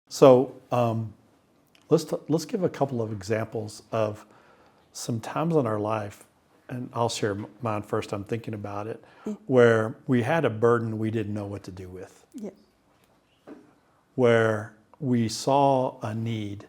So let's give a couple of examples of some times in our life, and I'll share mine first. I'm thinking about it, where we had a burden we didn't know what to do with, Yeah. where we saw a need,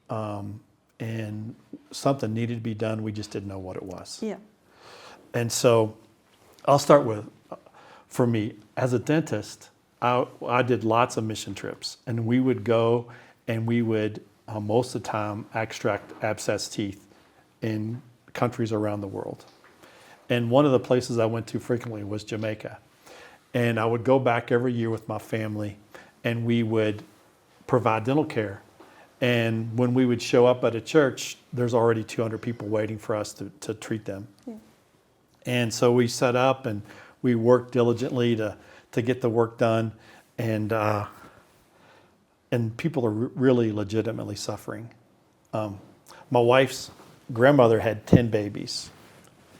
and something needed to be done. We just didn't know what it was. Yeah. And so I'll start with, for me, as a dentist, I did lots of mission trips, and we would go and we would, most of the time, extract abscess teeth in countries around the world. And one of the places I went to frequently was Jamaica. And I would go back every year with my family, and we would provide dental care. And when we would show up at a church, there's already 200 people waiting for us to treat them. Yeah. And so we set up and we worked diligently to get the work done. And people are really legitimately suffering. My wife's grandmother had 10 babies.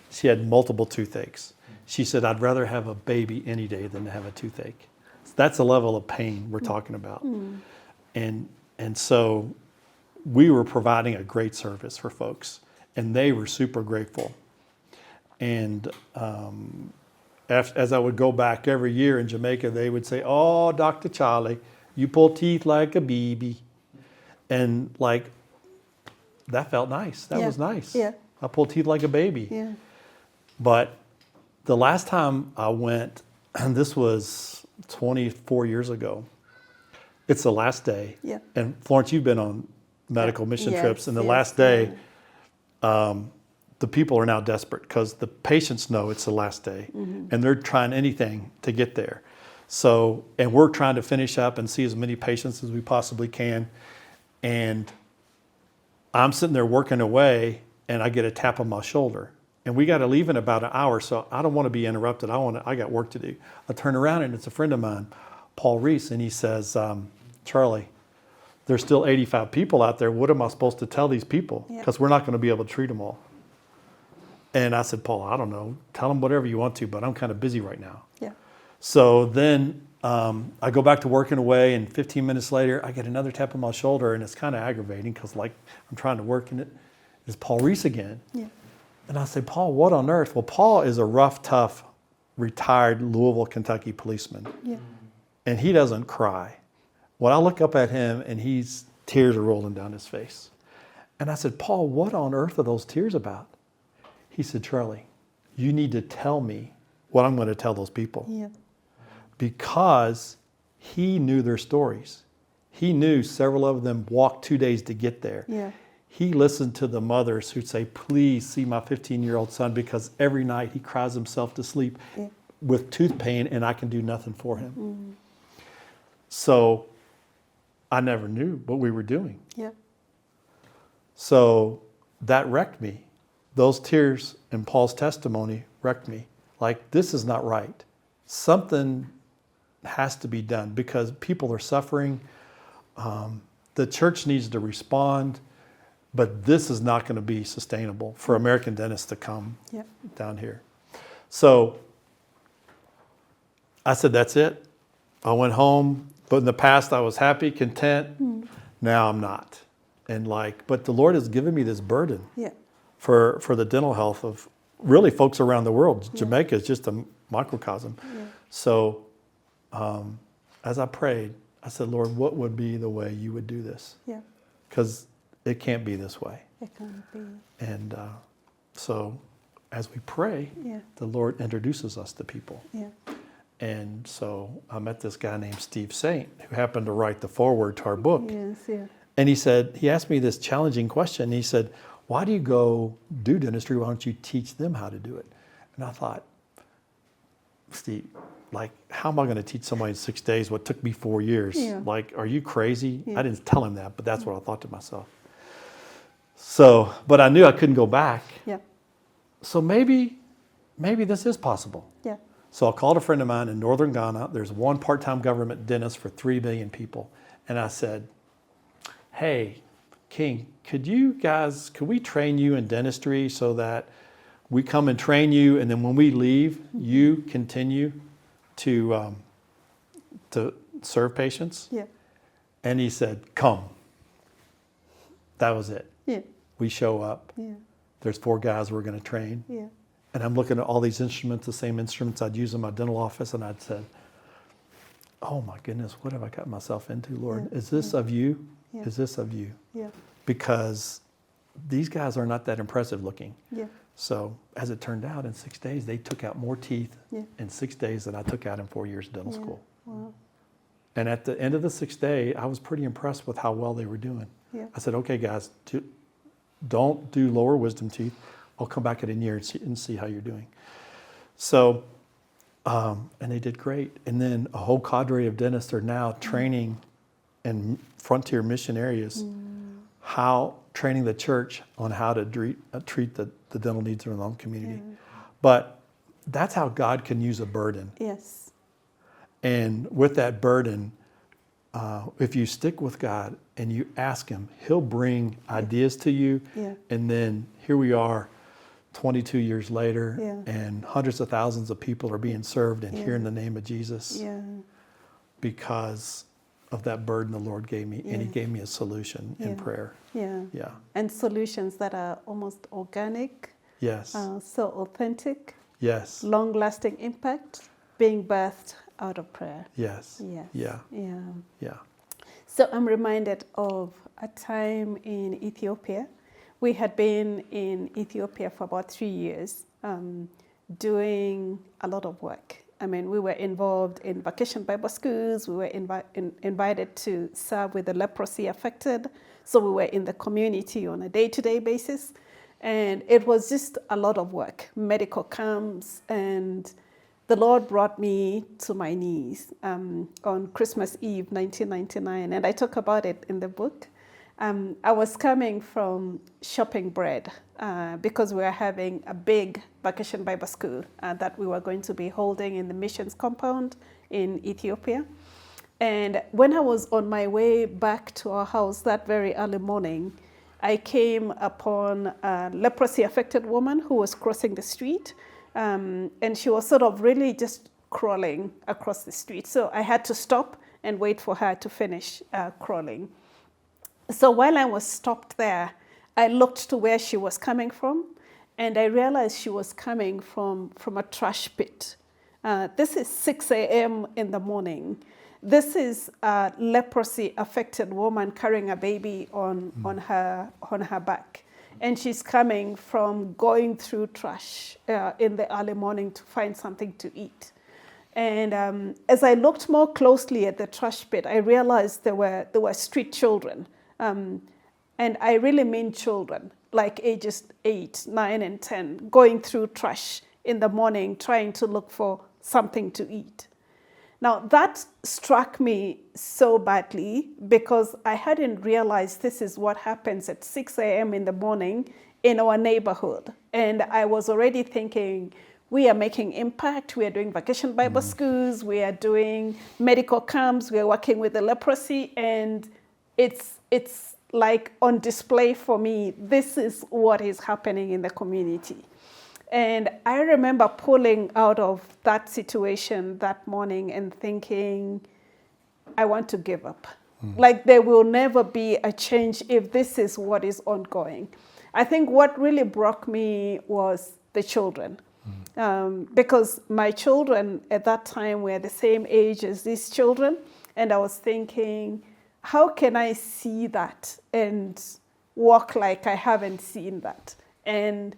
She had multiple toothaches. She said, I'd rather have a baby any day than to have a toothache. So that's the level of pain we're talking about. And so we were providing a great service for folks, and they were super grateful. And as I would go back every year in Jamaica, they would say, oh, Dr. Charlie, you pull teeth like a baby. And like, that felt nice. That was nice. Yeah. I pulled teeth like a baby. Yeah. But the last time I went, and this was 24 years ago, it's the last day. Yeah. And Florence, you've been on medical mission Yes, trips, and the yes, last day, the people are now desperate because the patients know it's the last day, and they're trying anything to get there. So, and we're trying to finish up and see as many patients as we possibly can. And I'm sitting there working away, and I get a tap on my shoulder. And we got to leave in about an hour, so I don't want to be interrupted. I got work to do. I turn around, and it's a friend of mine, Paul Reese, and he says, Charlie, there's still 85 people out there. What am I supposed to tell these people? Because we're not going to be able to treat them all. And I said, Paul, I don't know. Tell them whatever you want to, but I'm kind of busy right now. Yeah. So then I go back to working away, and 15 minutes later, I get another tap on my shoulder, and it's kind of aggravating because, like, I'm trying to work in it. It's Paul Reese again. Yeah. And I say, Paul, what on earth? Well, Paul is a rough, tough, retired Louisville, Kentucky policeman. Yeah. And he doesn't cry. When I look up at him, and tears are rolling down his face. And I said, Paul, what on earth are those tears about? He said, Charlie, you need to tell me what I'm going to tell those people. Yeah. Because he knew their stories. He knew several of them walked 2 days to get there. Yeah. He listened to the mothers who'd say, please see my 15-year-old son, because every night he cries himself to sleep with tooth pain, and I can do nothing for him. So I never knew what we were doing. Yeah. So that wrecked me. Those tears and Paul's testimony wrecked me. Like, this is not right. Something has to be done because people are suffering. The church needs to respond, but this is not going to be sustainable for American dentists to come down here. So I said, that's it. I went home, but in the past I was happy, content. Now I'm not. And but the Lord has given me this burden. Yeah. For the dental health of really folks around the world. Jamaica is just a microcosm. Yeah. So as I prayed, I said, Lord, what would be the way you would do this? Yeah. Because it can't be this way. It can't be. And so as we pray, the Lord introduces us to people. Yeah. And so I met this guy named Steve Saint, who happened to write the foreword to our book. Yes, yeah. And he asked me this challenging question. He said, why do you go do dentistry? Why don't you teach them how to do it? And I thought, Steve, how am I going to teach somebody in 6 days what took me 4 years? Yeah. Are you crazy? Yeah. I didn't tell him that, but that's what I thought to myself. So, but I knew I couldn't go back. Yeah. So maybe this is possible. Yeah. So I called a friend of mine in northern Ghana. There's one part-time government dentist for 3 million people. And I said, hey, King, could we train you in dentistry so that we come and train you, and then when we leave, you continue to serve patients? Yeah. And he said, come. That was it. Yeah. We show up. Yeah. There's 4 guys we're going to train. Yeah. And I'm looking at all these instruments, the same instruments I'd use in my dental office, and I'd said, oh my goodness, what have I got myself into, Lord? Yeah. Is this of you? Yeah. Is this of you? Yeah. Because these guys are not that impressive looking. Yeah. So as it turned out, in 6 days, they took out more teeth in 6 days than I took out in 4 years of dental school. Wow. And at the end of the 6th day, I was pretty impressed with how well they were doing. Yeah. I said, okay, guys, don't do lower wisdom teeth. I'll come back in a year and see how you're doing. So, and they did great. And then a whole cadre of dentists are now training in frontier mission areas, training the church on how to treat the dental needs of their own community. Yeah. But that's how God can use a burden. Yes. And with that burden, if you stick with God and you ask Him, He'll bring ideas to you. Yeah. And then here we are, 22 years later, Yeah. and hundreds of thousands of people are being served and here in the name of Jesus Yeah. because of that burden the Lord gave me. And He gave me a solution in prayer. Yeah. Yeah. And solutions that are almost organic, Yes. so authentic, Yes. long-lasting impact, being birthed out of prayer. Yes. Yes. Yeah. Yeah. Yeah. So I'm reminded of a time in Ethiopia. We had been in Ethiopia for about 3 years, doing a lot of work. I mean, we were involved in vacation Bible schools. We were invited to serve with the leprosy affected. So we were in the community on a day-to-day basis. And it was just a lot of work, medical camps. And the Lord brought me to my knees on Christmas Eve, 1999. And I talk about it in the book. I was coming from shopping bread because we were having a big vacation Bible school that we were going to be holding in the missions compound in Ethiopia. And when I was on my way back to our house that very early morning, I came upon a leprosy-affected woman who was crossing the street. And she was sort of really just crawling across the street. So I had to stop and wait for her to finish crawling. So while I was stopped there, I looked to where she was coming from, and I realized she was coming from a trash pit. This is 6 a.m. in the morning. This is a leprosy-affected woman carrying a baby on her back. And she's coming from going through trash in the early morning to find something to eat. And as I looked more closely at the trash pit, I realized there were street children. And I really mean children, like ages 8, 9, and 10, going through trash in the morning, trying to look for something to eat. Now, that struck me so badly because I hadn't realized this is what happens at 6 a.m. in the morning in our neighborhood. And I was already thinking, we are making impact. We are doing vacation Bible schools. We are doing medical camps. We are working with the leprosy. And it's like on display for me. This is what is happening in the community. And I remember pulling out of that situation that morning and thinking, I want to give up. Like there will never be a change if this is what is ongoing. I think what really broke me was the children. Because my children at that time were the same age as these children. And I was thinking, how can I see that and walk like I haven't seen that? And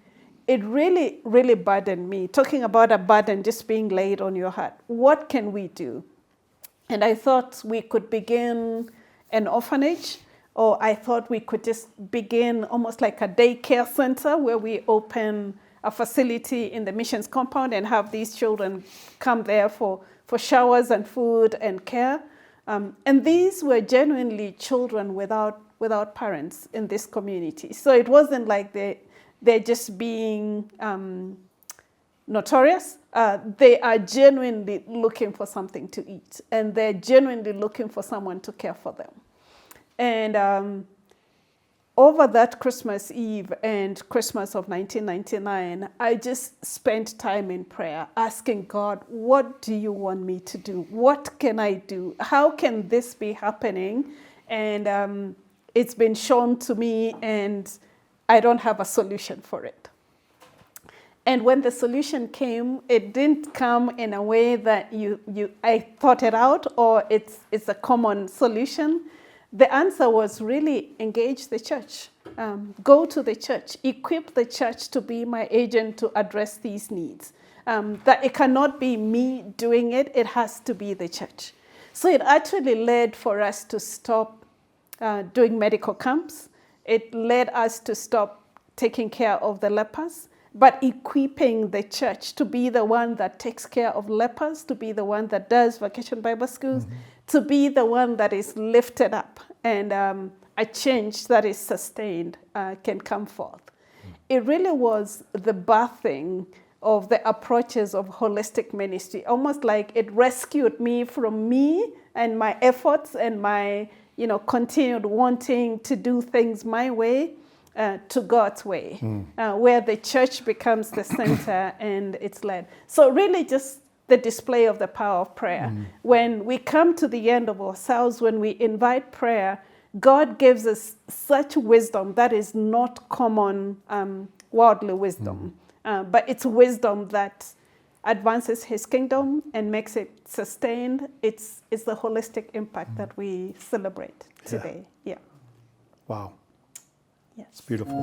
it really, really burdened me. Talking about a burden just being laid on your heart. What can we do? And I thought we could begin an orphanage, or I thought we could just begin almost like a daycare center where we open a facility in the missions compound and have these children come there for showers and food and care. And these were genuinely children without parents in this community. So it wasn't like they're just being notorious. They are genuinely looking for something to eat, and they're genuinely looking for someone to care for them. And over that Christmas Eve and Christmas of 1999, I just spent time in prayer asking God, what do you want me to do? What can I do? How can this be happening? and it's been shown to me, and I don't have a solution for it. And when the solution came, it didn't come in a way that I thought it out, or it's a common solution. The answer was really engage the church, go to the church, equip the church to be my agent to address these needs. That it cannot be me doing it, it has to be the church. So it actually led for us to stop doing medical camps. It led us to stop taking care of the lepers, but equipping the church to be the one that takes care of lepers, to be the one that does vacation Bible schools, to be the one that is lifted up, and a change that is sustained can come forth. It really was the birthing of the approaches of holistic ministry, almost like it rescued me from me and my efforts and my continued wanting to do things my way, to God's way, where the church becomes the center and it's led. So really just the display of the power of prayer. When we come to the end of ourselves, when we invite prayer, God gives us such wisdom that is not common worldly wisdom, but it's wisdom that advances his kingdom and makes it sustained. It's the holistic impact that we celebrate today. Yeah. Wow. Yes. It's beautiful.